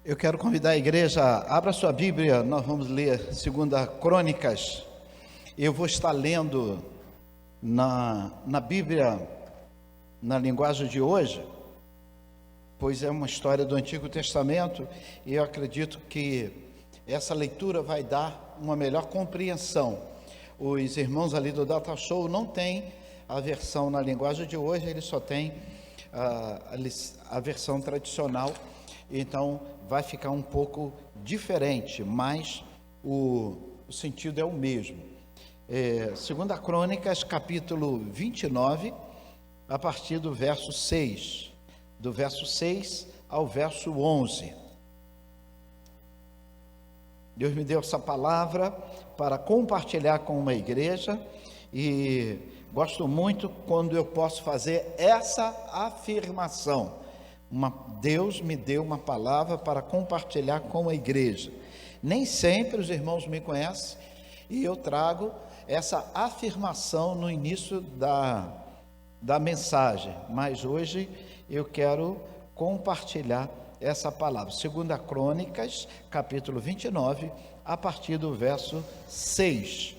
Eu quero convidar a igreja, abra sua Bíblia, nós vamos ler 2 Crônicas. Eu vou estar lendo na Bíblia, na linguagem de hoje, pois é uma história do Antigo Testamento, e eu acredito que essa leitura vai dar uma melhor compreensão. Os irmãos ali do Data Show não têm a versão na linguagem de hoje, eles só têm a versão tradicional, então vai ficar um pouco diferente, mas o sentido é o mesmo. 2 Crônicas, capítulo 29, a partir do verso 6, do verso 6 ao verso 11. Deus me deu essa palavra para compartilhar com uma igreja, e gosto muito quando eu posso fazer essa afirmação. Deus me deu uma palavra para compartilhar com a igreja. Nem sempre os irmãos me conhecem e eu trago essa afirmação no início da mensagem, mas hoje eu quero compartilhar essa palavra. 2 Crônicas, capítulo 29, a partir do verso 6.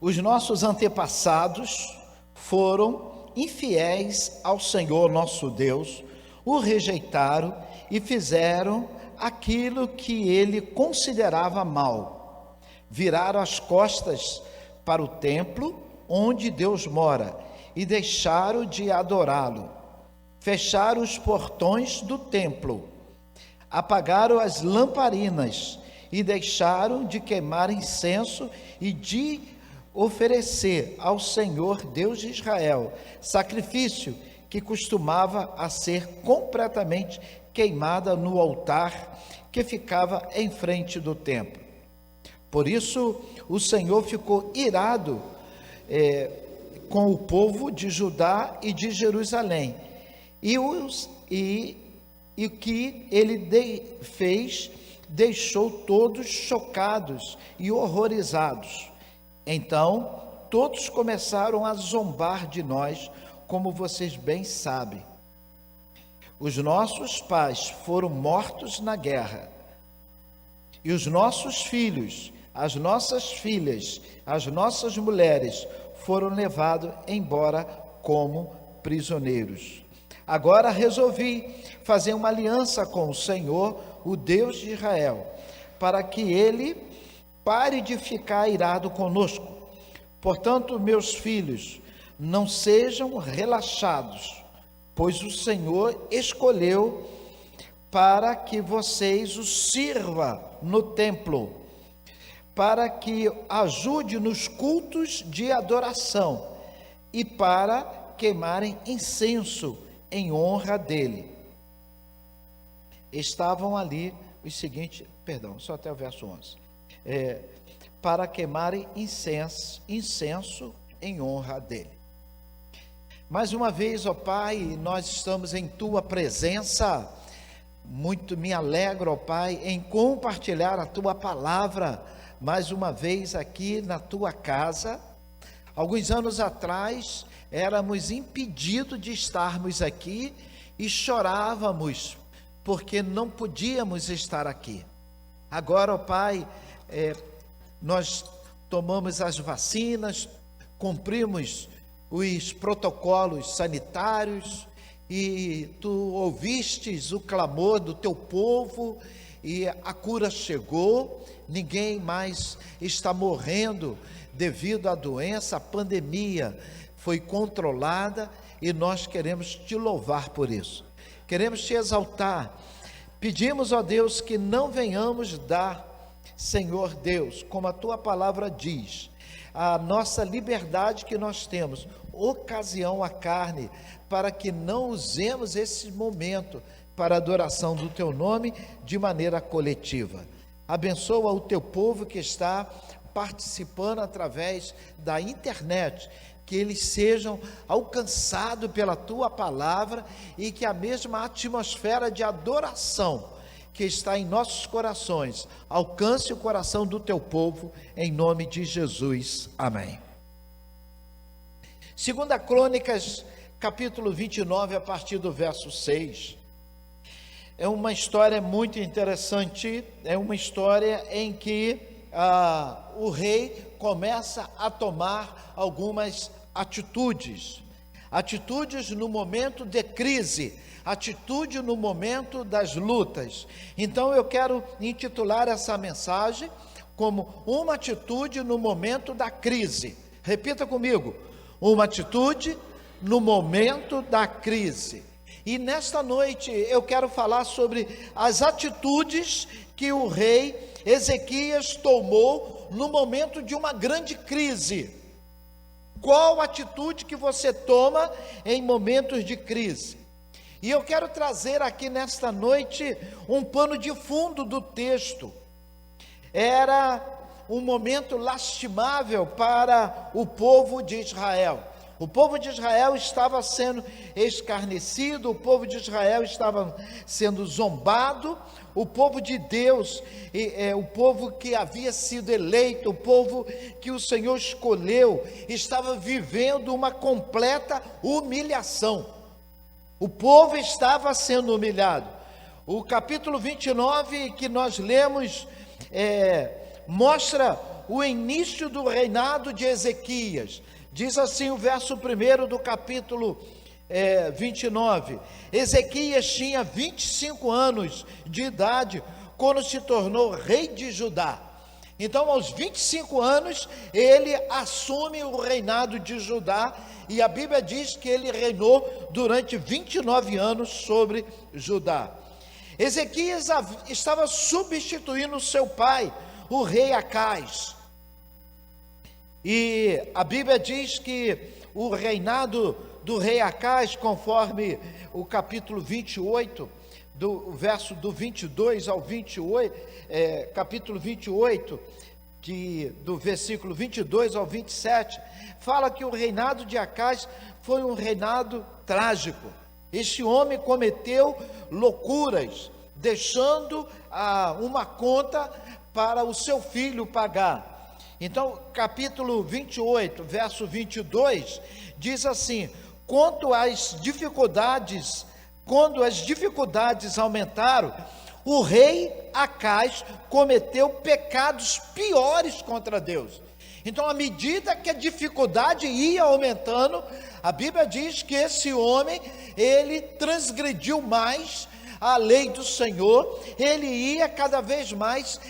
Os nossos antepassados foram infiéis ao Senhor nosso Deus, o rejeitaram e fizeram aquilo que ele considerava mal. Viraram as costas para o templo onde Deus mora e deixaram de adorá-lo. Fecharam os portões do templo, apagaram as lamparinas e deixaram de queimar incenso e de oferecer ao Senhor Deus de Israel sacrifício que costumava a ser completamente queimada no altar que ficava em frente do templo. Por isso o Senhor ficou irado com o povo de Judá e de Jerusalém, e o que ele fez deixou todos chocados e horrorizados. Então, todos começaram a zombar de nós, como vocês bem sabem. Os nossos pais foram mortos na guerra, e os nossos filhos, as nossas filhas, as nossas mulheres foram levados embora como prisioneiros. Agora resolvi fazer uma aliança com o Senhor, o Deus de Israel, para que ele pare de ficar irado conosco. Portanto, meus filhos, não sejam relaxados, pois o Senhor escolheu para que vocês o sirvam no templo, para que ajude nos cultos de adoração e para queimarem incenso em honra dele. Estavam ali os seguintes, só até o verso 11. Para queimarem incenso em honra dele. Mais uma vez, ó Pai, nós estamos em Tua presença. Muito me alegro, ó Pai, em compartilhar a Tua palavra, mais uma vez aqui na Tua casa. Alguns anos atrás, éramos impedidos de estarmos aqui e chorávamos, porque não podíamos estar aqui. Agora, ó Pai, nós tomamos as vacinas, cumprimos os protocolos sanitários, e Tu ouvistes o clamor do Teu povo, e a cura chegou. Ninguém mais está morrendo devido à doença, a pandemia foi controlada, e nós queremos Te louvar por isso, queremos Te exaltar. Pedimos, ó Deus, que não venhamos dar, Senhor Deus, como a Tua palavra diz, a nossa liberdade que nós temos, ocasião à carne, para que não usemos esse momento para a adoração do Teu nome de maneira coletiva. Abençoa o Teu povo que está participando através da internet, que eles sejam alcançados pela Tua palavra, e que a mesma atmosfera de adoração que está em nossos corações alcance o coração do Teu povo, em nome de Jesus, amém. 2 Crônicas, capítulo 29, a partir do verso 6. É uma história muito interessante, é uma história em que o rei começa a tomar algumas atitudes no momento de crise, atitude no momento das lutas. Então eu quero intitular essa mensagem como uma atitude no momento da crise. Repita comigo: uma atitude no momento da crise. E nesta noite eu quero falar sobre as atitudes que o rei Ezequias tomou no momento de uma grande crise. Qual atitude que você toma em momentos de crise? E eu quero trazer aqui nesta noite um pano de fundo do texto. Era um momento lastimável para o povo de Israel. O povo de Israel estava sendo escarnecido, o povo de Israel estava sendo zombado, o povo de Deus, o povo que havia sido eleito, o povo que o Senhor escolheu, estava vivendo uma completa humilhação. O povo estava sendo humilhado. O capítulo 29 que nós lemos mostra o início do reinado de Ezequias. Diz assim o verso 1 do capítulo 29. Ezequias tinha 25 anos de idade quando se tornou rei de Judá. Então, aos 25 anos, ele assume o reinado de Judá, e a Bíblia diz que ele reinou durante 29 anos sobre Judá. Ezequias estava substituindo seu pai, o rei Acais. E a Bíblia diz que o reinado do rei Acais, conforme o capítulo 28, do verso do 22 ao 28, capítulo 28, do versículo 22 ao 27, fala que o reinado de Acais foi um reinado trágico. Este homem cometeu loucuras, deixando uma conta para o seu filho pagar. Então, capítulo 28, verso 22, diz assim: quando as dificuldades aumentaram, o rei Acais cometeu pecados piores contra Deus. Então, à medida que a dificuldade ia aumentando, a Bíblia diz que esse homem, ele transgrediu mais a lei do Senhor, ele ia cada vez mais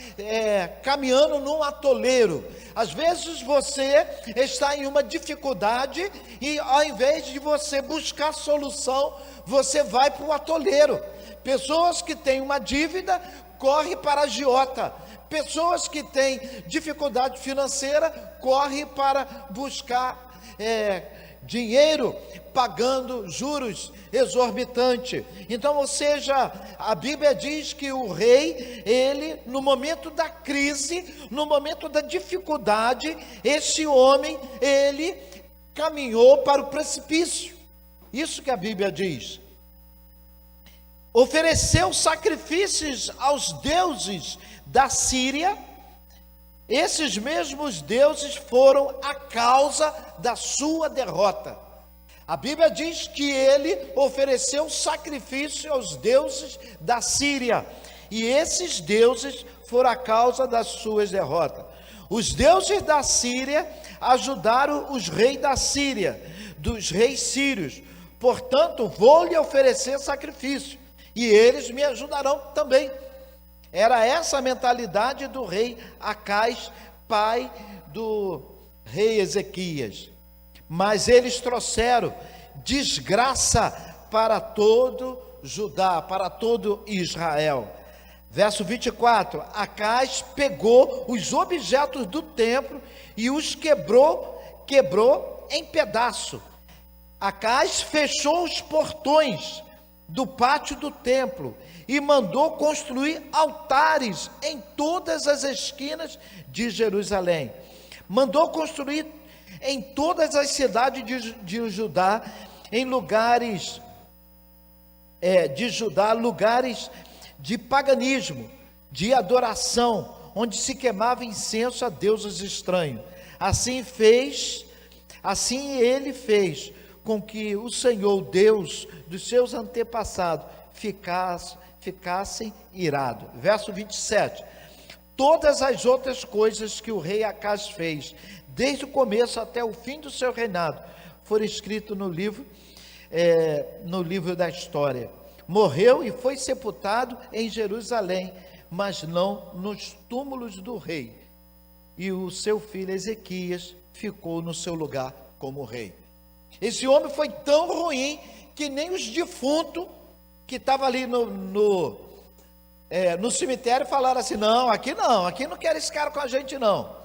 caminhando num atoleiro. Às vezes você está em uma dificuldade e ao invés de você buscar solução, você vai para o atoleiro. Pessoas que têm uma dívida, correm para a agiota. Pessoas que têm dificuldade financeira, correm para buscar dinheiro, pagando juros exorbitantes. Então, ou seja, a Bíblia diz que o rei, ele, no momento da crise, no momento da dificuldade, esse homem, ele caminhou para o precipício. Isso que a Bíblia diz. Ofereceu sacrifícios aos deuses da Síria. Esses mesmos deuses foram a causa da sua derrota. A Bíblia diz que ele ofereceu sacrifício aos deuses da Síria, e esses deuses foram a causa das suas derrotas. Os deuses da Síria ajudaram os reis da Síria, dos reis sírios. Portanto, vou lhe oferecer sacrifício, e eles me ajudarão também. Era essa a mentalidade do rei Acais, pai do rei Ezequias. Mas eles trouxeram desgraça para todo Judá, para todo Israel. Verso 24: Acais pegou os objetos do templo e os quebrou em pedaço. Acais fechou os portões do pátio do templo e mandou construir altares em todas as esquinas de Jerusalém. Mandou construir em todas as cidades de Judá, em lugares lugares de paganismo, de adoração, onde se queimava incenso a deuses estranhos. Assim ele fez com que o Senhor, Deus dos seus antepassados, ficassem irados. Verso 27. Todas as outras coisas que o rei Acaz fez, desde o começo até o fim do seu reinado, foram escritas no livro da história. Morreu e foi sepultado em Jerusalém, mas não nos túmulos do rei. E o seu filho Ezequias ficou no seu lugar como rei. Esse homem foi tão ruim que nem os defuntos que estavam ali no cemitério falaram assim: não, aqui não quero esse cara com a gente não.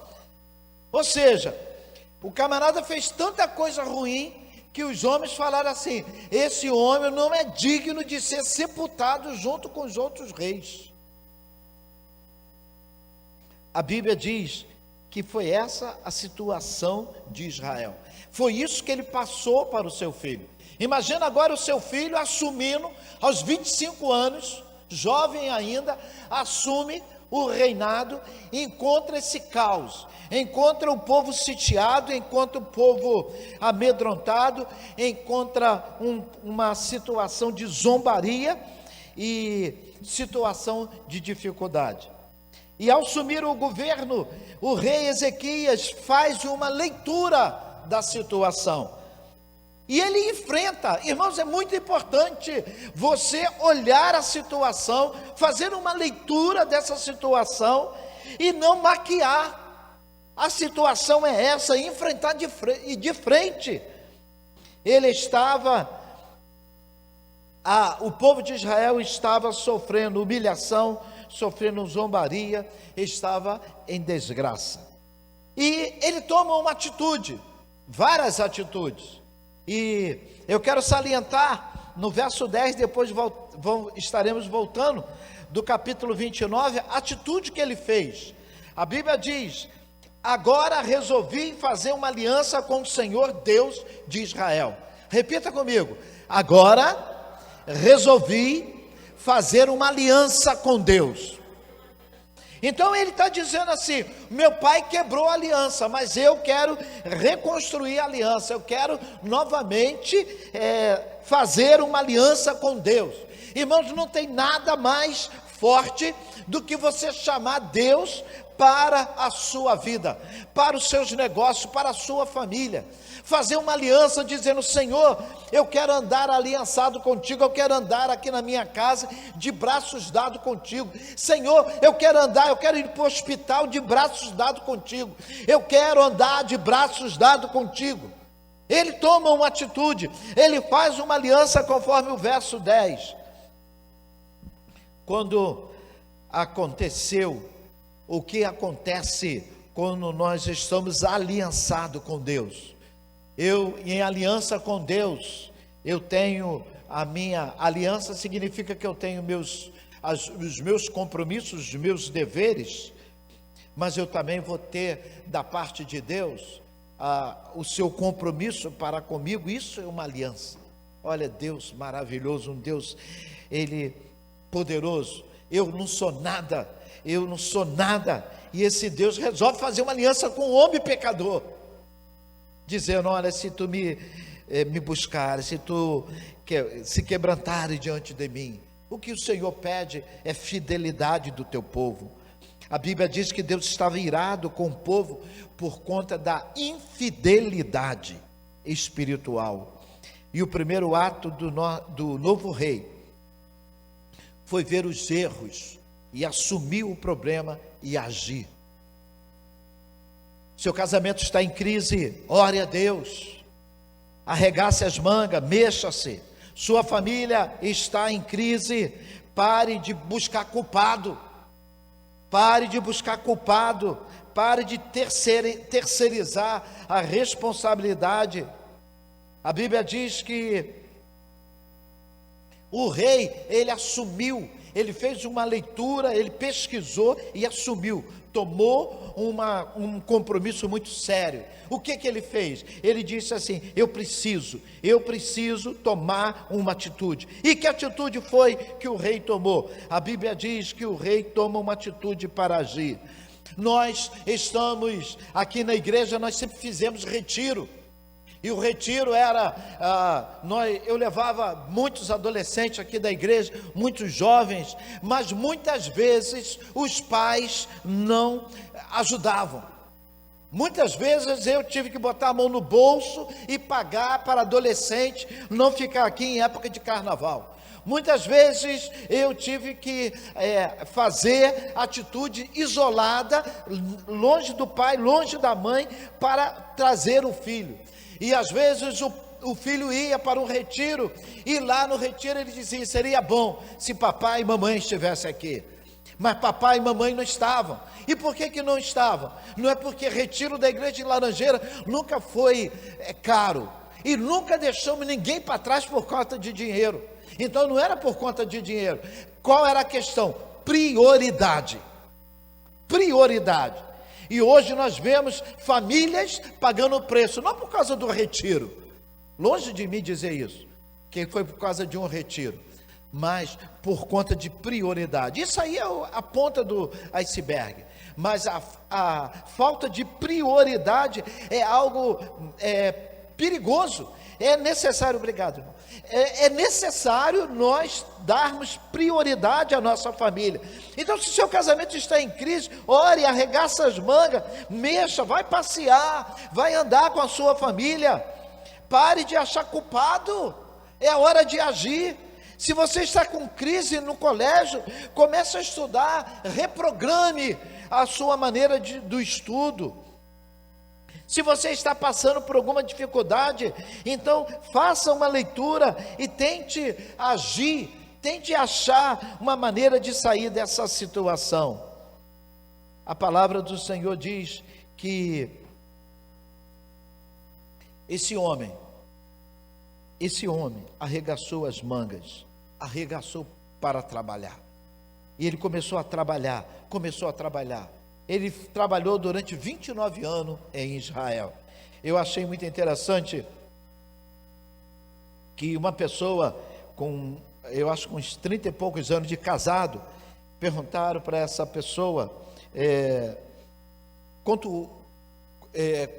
Ou seja, o camarada fez tanta coisa ruim que os homens falaram assim: esse homem não é digno de ser sepultado junto com os outros reis. A Bíblia diz que foi essa a situação de Israel. Foi isso que ele passou para o seu filho. Imagina agora o seu filho assumindo, aos 25 anos, jovem ainda, assume o reinado, encontra esse caos, encontra o povo sitiado, encontra o povo amedrontado, encontra uma situação de zombaria e situação de dificuldade. E ao assumir o governo, o rei Ezequias faz uma leitura da situação. E ele enfrenta, irmãos, é muito importante você olhar a situação, fazer uma leitura dessa situação e não maquiar. A situação é essa, enfrentar de frente. Ele estava, o povo de Israel estava sofrendo humilhação, sofrendo zombaria, estava em desgraça. E ele toma uma atitude, várias atitudes. E eu quero salientar no verso 10, depois estaremos voltando, do capítulo 29, a atitude que ele fez. A Bíblia diz: agora resolvi fazer uma aliança com o Senhor Deus de Israel. Repita comigo: agora resolvi fazer uma aliança com Deus. Então ele está dizendo assim: meu pai quebrou a aliança, mas eu quero reconstruir a aliança, eu quero novamente fazer uma aliança com Deus. Irmãos, não tem nada mais forte do que você chamar Deus para a sua vida, para os seus negócios, para a sua família. Fazer uma aliança dizendo: Senhor, eu quero andar aliançado contigo, eu quero andar aqui na minha casa de braços dados contigo. Senhor, eu quero ir para o hospital de braços dados contigo. Eu quero andar de braços dados contigo. Ele toma uma atitude, ele faz uma aliança conforme o verso 10. Quando aconteceu o que acontece quando nós estamos aliançados com Deus. Eu, em aliança com Deus, eu tenho a minha aliança, significa que eu tenho os meus compromissos, os meus deveres, mas eu também vou ter da parte de Deus o seu compromisso para comigo. Isso é uma aliança. Olha, Deus maravilhoso, um Deus, Ele poderoso. Eu não sou nada, e esse Deus resolve fazer uma aliança com o homem pecador, dizendo: olha, se tu me buscares, se tu se quebrantares diante de mim, o que o Senhor pede é fidelidade do teu povo. A Bíblia diz que Deus estava irado com o povo por conta da infidelidade espiritual. E o primeiro ato do novo rei foi ver os erros e assumir o problema e agir. Seu casamento está em crise, ore a Deus, arregace as mangas, mexa-se. Sua família está em crise, pare de buscar culpado, pare de terceirizar a responsabilidade. A Bíblia diz que o rei, ele assumiu, ele fez uma leitura, ele pesquisou e assumiu, tomou um compromisso muito sério. O que ele fez? Ele disse assim: eu preciso tomar uma atitude. E que atitude foi que o rei tomou? A Bíblia diz que o rei toma uma atitude para agir. Nós estamos aqui na igreja, nós sempre fizemos retiro. E o retiro era, eu levava muitos adolescentes aqui da igreja, muitos jovens, mas muitas vezes os pais não ajudavam. Muitas vezes eu tive que botar a mão no bolso e pagar para adolescente não ficar aqui em época de carnaval. Muitas vezes eu tive que fazer atitude isolada, longe do pai, longe da mãe, para trazer o filho. E às vezes o filho ia para um retiro, e lá no retiro ele dizia: seria bom se papai e mamãe estivessem aqui. Mas papai e mamãe não estavam. E por que não estavam? Não é porque retiro da igreja de Laranjeira nunca foi caro, e nunca deixamos ninguém para trás por conta de dinheiro. Então não era por conta de dinheiro. Qual era a questão? Prioridade. Prioridade. E hoje nós vemos famílias pagando o preço, não por causa do retiro, longe de mim dizer isso, que foi por causa de um retiro, mas por conta de prioridade. Isso aí é a ponta do iceberg. Mas a falta de prioridade é algo perigoso. É necessário, obrigado, irmão. É necessário nós darmos prioridade à nossa família. Então, se o seu casamento está em crise, ore, arregaça as mangas, mexa, vai passear, vai andar com a sua família. Pare de achar culpado. É a hora de agir. Se você está com crise no colégio, comece a estudar, reprograme a sua maneira do estudo. Se você está passando por alguma dificuldade, então faça uma leitura e tente agir, tente achar uma maneira de sair dessa situação. A palavra do Senhor diz que esse homem arregaçou as mangas, arregaçou para trabalhar. E ele começou a trabalhar. Ele trabalhou durante 29 anos em Israel. Eu achei muito interessante que uma pessoa com, eu acho com uns 30 e poucos anos de casado, perguntaram para essa pessoa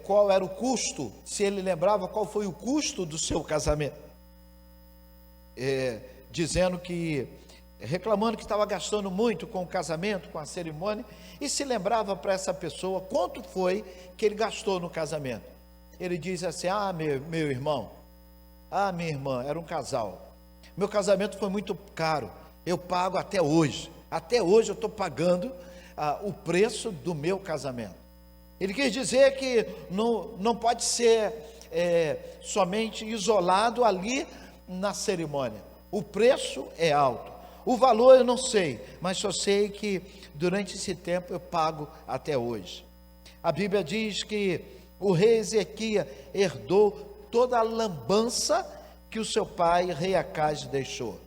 qual era o custo, se ele lembrava qual foi o custo do seu casamento, reclamando que estava gastando muito com o casamento, com a cerimônia, e se lembrava para essa pessoa quanto foi que ele gastou no casamento. Ele diz assim: meu irmão, minha irmã, era um casal, meu casamento foi muito caro, eu pago até hoje eu estou pagando o preço do meu casamento. Ele quis dizer que não pode ser somente isolado ali na cerimônia. O preço é alto. O valor eu não sei, mas só sei que durante esse tempo eu pago até hoje. A Bíblia diz que o rei Ezequias herdou toda a lambança que o seu pai, rei Acaz, deixou.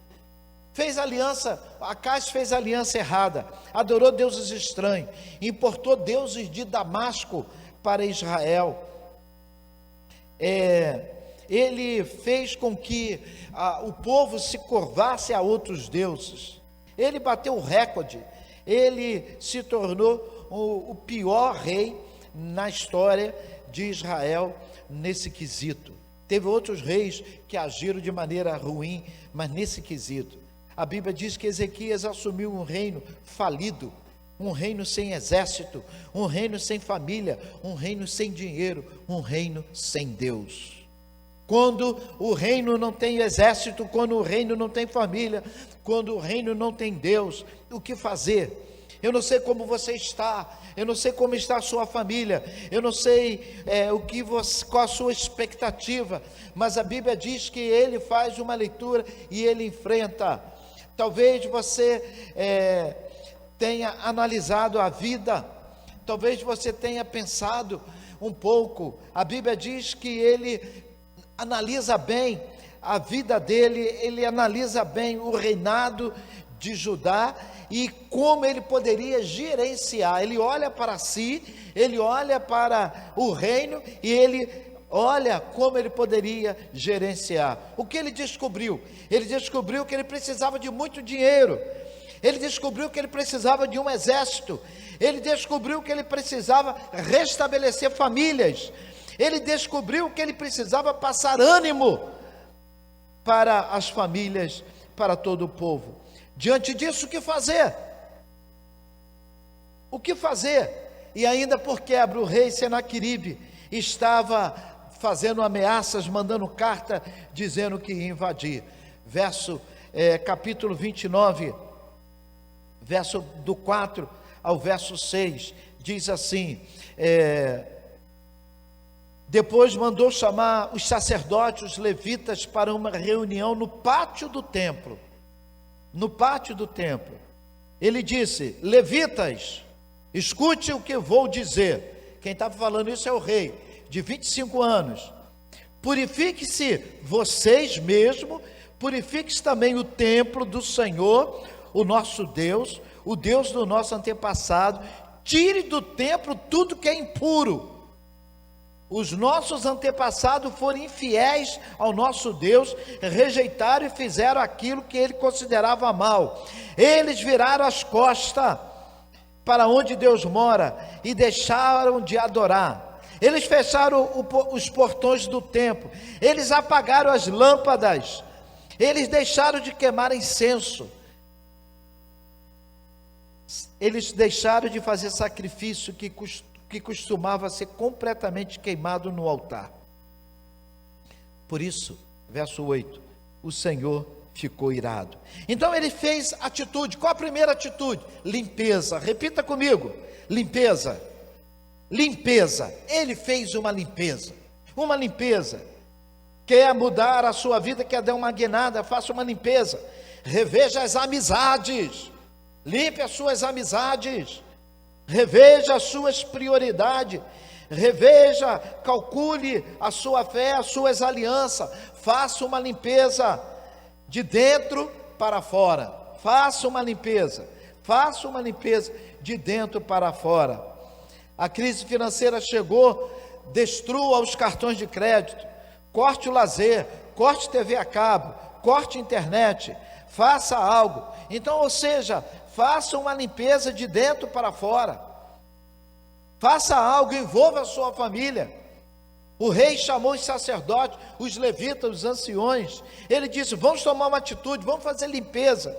Acaz fez aliança errada, adorou deuses estranhos, importou deuses de Damasco para Israel. Ele fez com que o povo se curvasse a outros deuses. Ele bateu o recorde. Ele se tornou o pior rei na história de Israel nesse quesito. Teve outros reis que agiram de maneira ruim, mas nesse quesito. A Bíblia diz que Ezequias assumiu um reino falido, um reino sem exército, um reino sem família, um reino sem dinheiro, um reino sem Deus. Quando o reino não tem exército, quando o reino não tem família, quando o reino não tem Deus, o que fazer? Eu não sei como você está, eu não sei como está a sua família, eu não sei qual a sua expectativa, mas a Bíblia diz que ele faz uma leitura e ele enfrenta. Talvez você tenha analisado a vida, talvez você tenha pensado um pouco. A Bíblia diz que ele analisa bem a vida dele, ele analisa bem o reinado de Judá e como ele poderia gerenciar. Ele olha para si, ele olha para o reino e ele olha como ele poderia gerenciar. O que ele descobriu? Ele descobriu que ele precisava de muito dinheiro, ele descobriu que ele precisava de um exército, ele descobriu que ele precisava restabelecer famílias, Ele descobriu que ele precisava passar ânimo para as famílias, para todo o povo. Diante disso, o que fazer? O que fazer? E ainda por quebra, o rei Senaqueribe estava fazendo ameaças, mandando carta, dizendo que ia invadir. Capítulo 29, verso do 4 ao verso 6, diz assim: depois mandou chamar os sacerdotes, os levitas, para uma reunião no pátio do templo. No pátio do templo. Ele disse: levitas, escute o que vou dizer. Quem estava falando isso é o rei, de 25 anos. Purifique-se vocês mesmos, purifique-se também o templo do Senhor, o nosso Deus, o Deus do nosso antepassado. Tire do templo tudo que é impuro. Os nossos antepassados foram infiéis ao nosso Deus, rejeitaram e fizeram aquilo que ele considerava mal. Eles viraram as costas para onde Deus mora e deixaram de adorar. Eles fecharam os portões do templo, eles apagaram as lâmpadas, eles deixaram de queimar incenso, eles deixaram de fazer sacrifício que costumava ser completamente queimado no altar. Por isso, verso 8, o Senhor ficou irado. Então ele fez atitude. Qual a primeira atitude? Limpeza. Repita comigo: limpeza. Limpeza. Ele fez uma limpeza. Uma limpeza. Quer mudar a sua vida, quer dar uma guinada, faça uma limpeza. Reveja as amizades. Limpe as suas amizades. Reveja as suas prioridades, reveja, calcule a sua fé, as suas alianças, faça uma limpeza de dentro para fora, faça uma limpeza de dentro para fora. A crise financeira chegou, destrua os cartões de crédito, corte o lazer, corte TV a cabo, corte internet, faça algo. Então, ou seja, faça uma limpeza de dentro para fora. Faça algo, envolva a sua família. O rei chamou os sacerdotes, os levitas, os anciões. Ele disse: vamos tomar uma atitude, vamos fazer limpeza.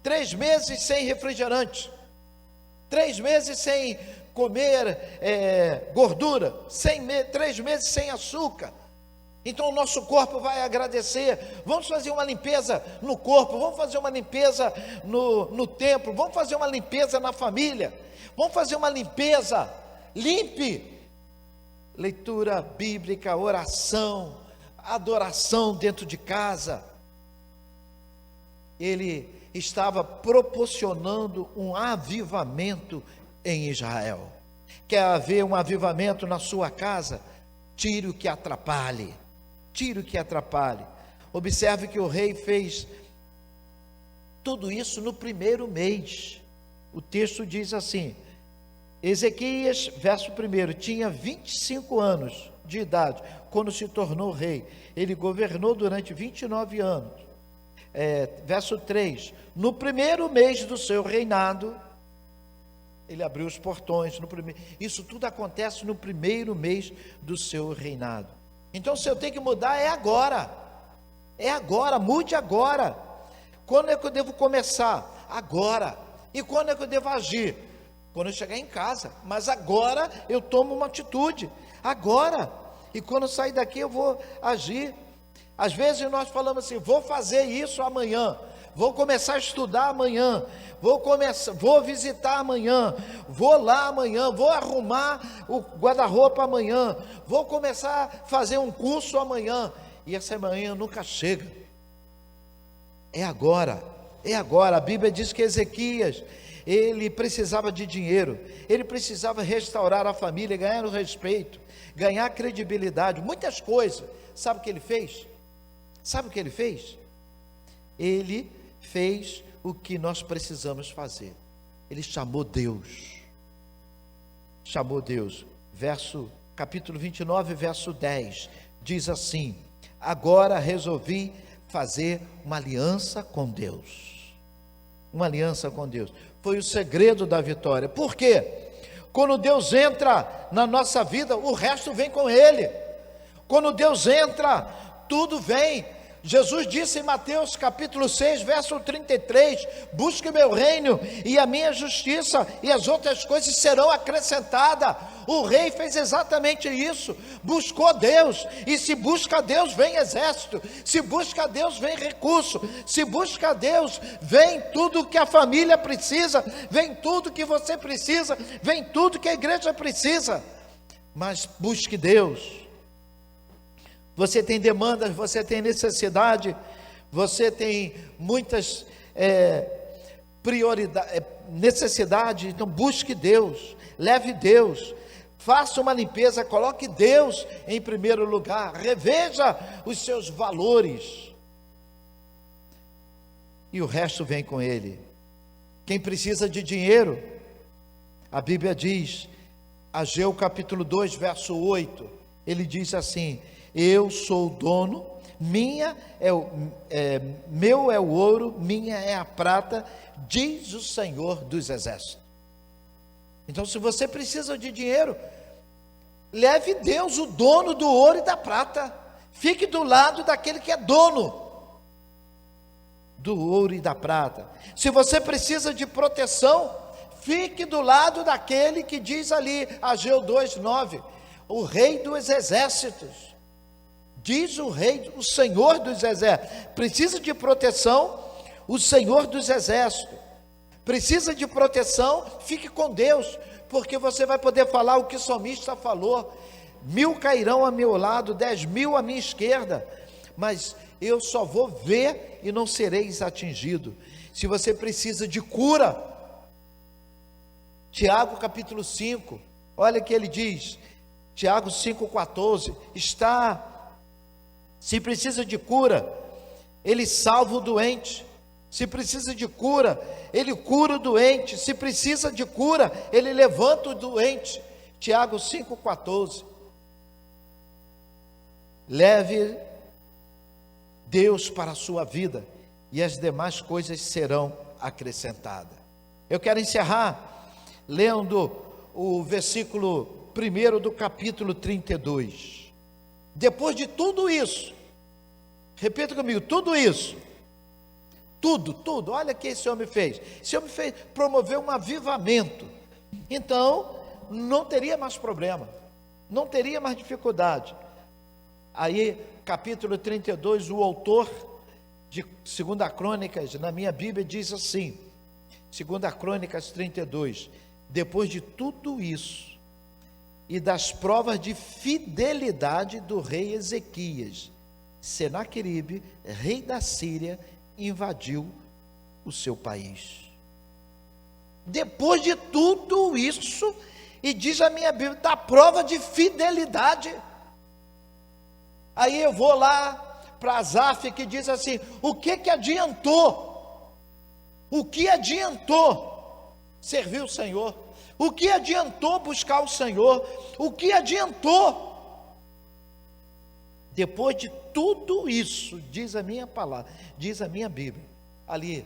3 meses sem refrigerante, 3 meses sem comer gordura, 3 meses sem açúcar. Então o nosso corpo vai agradecer. Vamos fazer uma limpeza no corpo, vamos fazer uma limpeza no templo, vamos fazer uma limpeza na família, vamos fazer uma limpeza. Limpe. Leitura bíblica, oração, adoração dentro de casa. Ele estava proporcionando um avivamento em Israel. Quer haver um avivamento na sua casa? Tire o que atrapalhe. Tire o que atrapalhe. Observe que o rei fez tudo isso no primeiro mês. O texto diz assim: Ezequias, verso 1, tinha 25 anos de idade quando se tornou rei. Ele governou durante 29 anos. Verso 3, no primeiro mês do seu reinado, ele abriu os portões. Isso tudo acontece no primeiro mês do seu reinado. Então, se eu tenho que mudar, é agora. É agora, mude agora. Quando é que eu devo começar? Agora. E quando é que eu devo agir? Quando eu chegar em casa. Mas agora eu tomo uma atitude. Agora. E quando eu sair daqui eu vou agir. Às vezes nós falamos assim: vou fazer isso amanhã, vou começar a estudar amanhã, vou visitar amanhã, vou lá amanhã, vou arrumar o guarda-roupa amanhã, vou começar a fazer um curso amanhã, e essa manhã nunca chega. É agora, é agora. A Bíblia diz que Ezequias, ele precisava de dinheiro, ele precisava restaurar a família, ganhar o respeito, ganhar credibilidade, muitas coisas. Sabe o que ele fez? Sabe o que ele fez? Ele fez o que nós precisamos fazer. Ele chamou Deus. Chamou Deus. Capítulo 29, verso 10, diz assim: agora resolvi fazer uma aliança com Deus. Uma aliança com Deus. Foi o segredo da vitória. Por quê? Quando Deus entra na nossa vida, o resto vem com Ele. Quando Deus entra, tudo vem. Jesus disse em Mateus capítulo 6, verso 33, busque meu reino e a minha justiça, e as outras coisas serão acrescentadas. O rei fez exatamente isso, buscou Deus, e se busca Deus, vem exército, se busca Deus, vem recurso, se busca Deus, vem tudo que a família precisa, vem tudo que você precisa, vem tudo que a igreja precisa. Mas busque Deus. Você tem demandas, você tem necessidade, você tem muitas necessidades, então busque Deus, leve Deus, faça uma limpeza, coloque Deus em primeiro lugar, reveja os seus valores, e o resto vem com Ele. Quem precisa de dinheiro, a Bíblia diz, Ageu capítulo 2, verso 8, ele diz assim: eu sou o dono, meu é o ouro, minha é a prata, diz o Senhor dos Exércitos. Então, se você precisa de dinheiro, leve Deus, o dono do ouro e da prata. Fique do lado daquele que é dono do ouro e da prata. Se você precisa de proteção, fique do lado daquele que diz ali, Ageu 2:9, o rei dos exércitos. Diz o rei, o Senhor dos exércitos. Precisa de proteção, o Senhor dos exércitos. Precisa de proteção, fique com Deus, porque você vai poder falar o que o salmista falou: 1000 cairão a meu lado, 10.000 à minha esquerda, mas eu só vou ver e não sereis atingido. Se você precisa de cura, Tiago capítulo 5, olha que ele diz, Tiago 5,14, se precisa de cura, ele salva o doente. Se precisa de cura, ele cura o doente. Se precisa de cura, ele levanta o doente. Tiago 5,14. Leve Deus para a sua vida, e as demais coisas serão acrescentadas. Eu quero encerrar lendo o versículo 1 do capítulo 32. Depois de tudo isso, repita comigo, tudo isso, tudo, olha o que esse homem fez. Esse homem promoveu um avivamento. Então, não teria mais problema, não teria mais dificuldade. Aí, capítulo 32, o autor de 2 Crônicas, na minha Bíblia, diz assim, 2 Crônicas 32, depois de tudo isso, e das provas de fidelidade do rei Ezequias, Senaqueribe, rei da Síria, invadiu o seu país. Depois de tudo isso, e diz a minha Bíblia, da prova de fidelidade. Aí eu vou lá para Asaf, que diz assim, o que adiantou? O que adiantou servir o Senhor? O que adiantou buscar o Senhor? O que adiantou? Depois de tudo isso, diz a minha palavra, diz a minha Bíblia, ali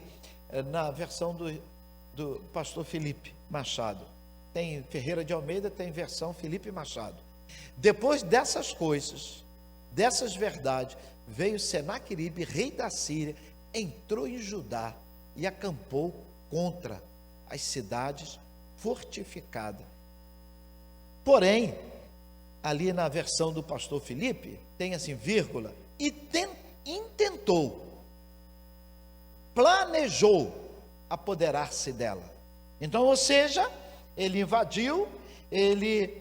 na versão do pastor Felipe Machado, tem Ferreira de Almeida, tem versão Felipe Machado. Depois dessas coisas, dessas verdades, veio Senaqueribe, rei da Síria, entrou em Judá e acampou contra as cidades fortificadas. Porém, ali na versão do pastor Felipe, tem assim, vírgula, e intentou, planejou apoderar-se dela. Então, ou seja, ele invadiu, ele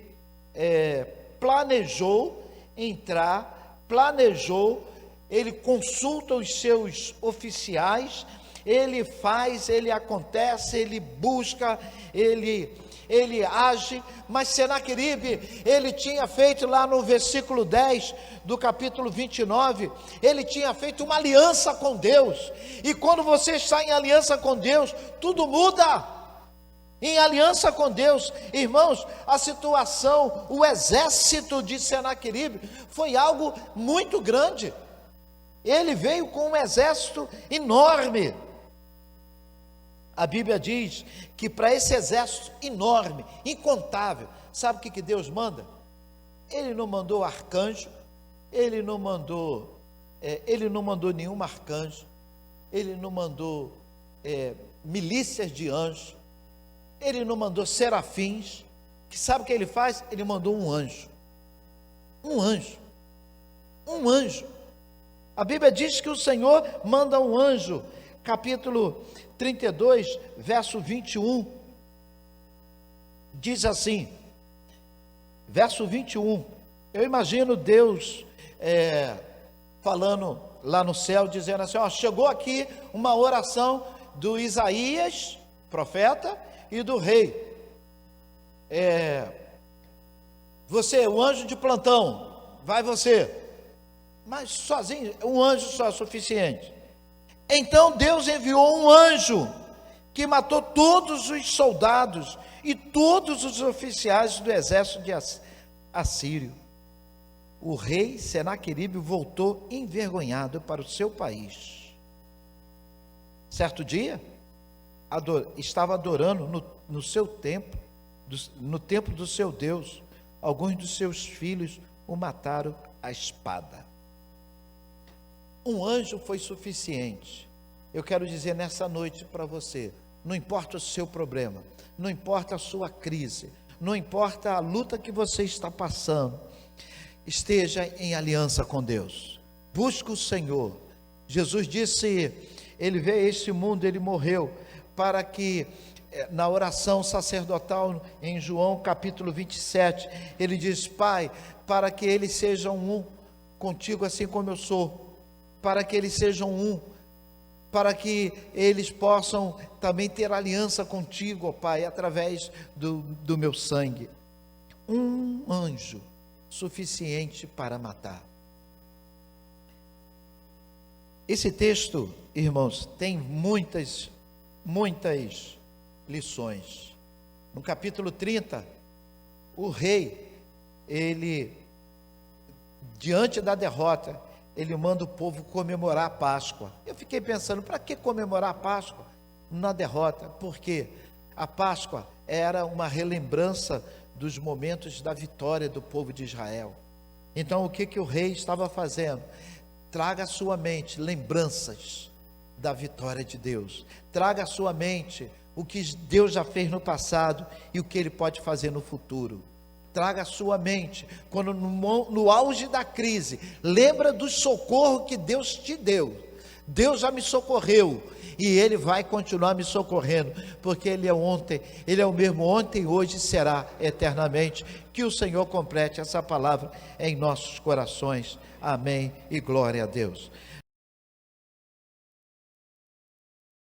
planejou entrar, ele consulta os seus oficiais, ele faz, ele acontece, ele busca, ele age, mas Senaqueribe, ele tinha feito lá no versículo 10 do capítulo 29, ele tinha feito uma aliança com Deus, e quando você está em aliança com Deus, tudo muda. Em aliança com Deus, irmãos, a situação, o exército de Senaqueribe foi algo muito grande. Ele veio com um exército enorme. A Bíblia diz que para esse exército enorme, incontável, sabe o que Deus manda? Ele não mandou arcanjo, ele não mandou nenhum arcanjo, ele não mandou milícias de anjos, ele não mandou serafins, que sabe o que ele faz? Ele mandou um anjo. Um anjo. Um anjo. A Bíblia diz que o Senhor manda um anjo, capítulo 32, verso 21, diz assim, verso 21, eu imagino Deus falando lá no céu, dizendo assim, ó, chegou aqui uma oração do Isaías, profeta, e do rei, você, o anjo de plantão, vai você, mas sozinho, um anjo só é suficiente. Então Deus enviou um anjo, que matou todos os soldados, e todos os oficiais do exército de Assírio. O rei Senaqueribe voltou envergonhado para o seu país. Certo dia, estava adorando no seu templo, no templo do seu Deus. Alguns dos seus filhos o mataram à espada. Um anjo foi suficiente. Eu quero dizer nessa noite para você, não importa o seu problema, não importa a sua crise, não importa a luta que você está passando, esteja em aliança com Deus, busque o Senhor. Jesus disse, ele veio a este mundo, ele morreu, para que, na oração sacerdotal, em João capítulo 27, ele diz, Pai, para que eles sejam um contigo assim como eu sou, para que eles sejam um, para que eles possam também ter aliança contigo, ó Pai, através do meu sangue. Um anjo suficiente para matar. Esse texto, irmãos, tem muitas lições. No capítulo 30, o rei, ele, diante da derrota, ele manda o povo comemorar a Páscoa. Eu fiquei pensando, para que comemorar a Páscoa na derrota? Porque a Páscoa era uma relembrança dos momentos da vitória do povo de Israel. Então, o que o rei estava fazendo? Traga à sua mente lembranças da vitória de Deus. Traga à sua mente o que Deus já fez no passado e o que Ele pode fazer no futuro. Traga à sua mente, quando no auge da crise, lembra do socorro que Deus te deu. Deus já me socorreu e Ele vai continuar me socorrendo, porque Ele é o mesmo ontem, hoje e será eternamente. Que o Senhor complete essa palavra em nossos corações. Amém e glória a Deus.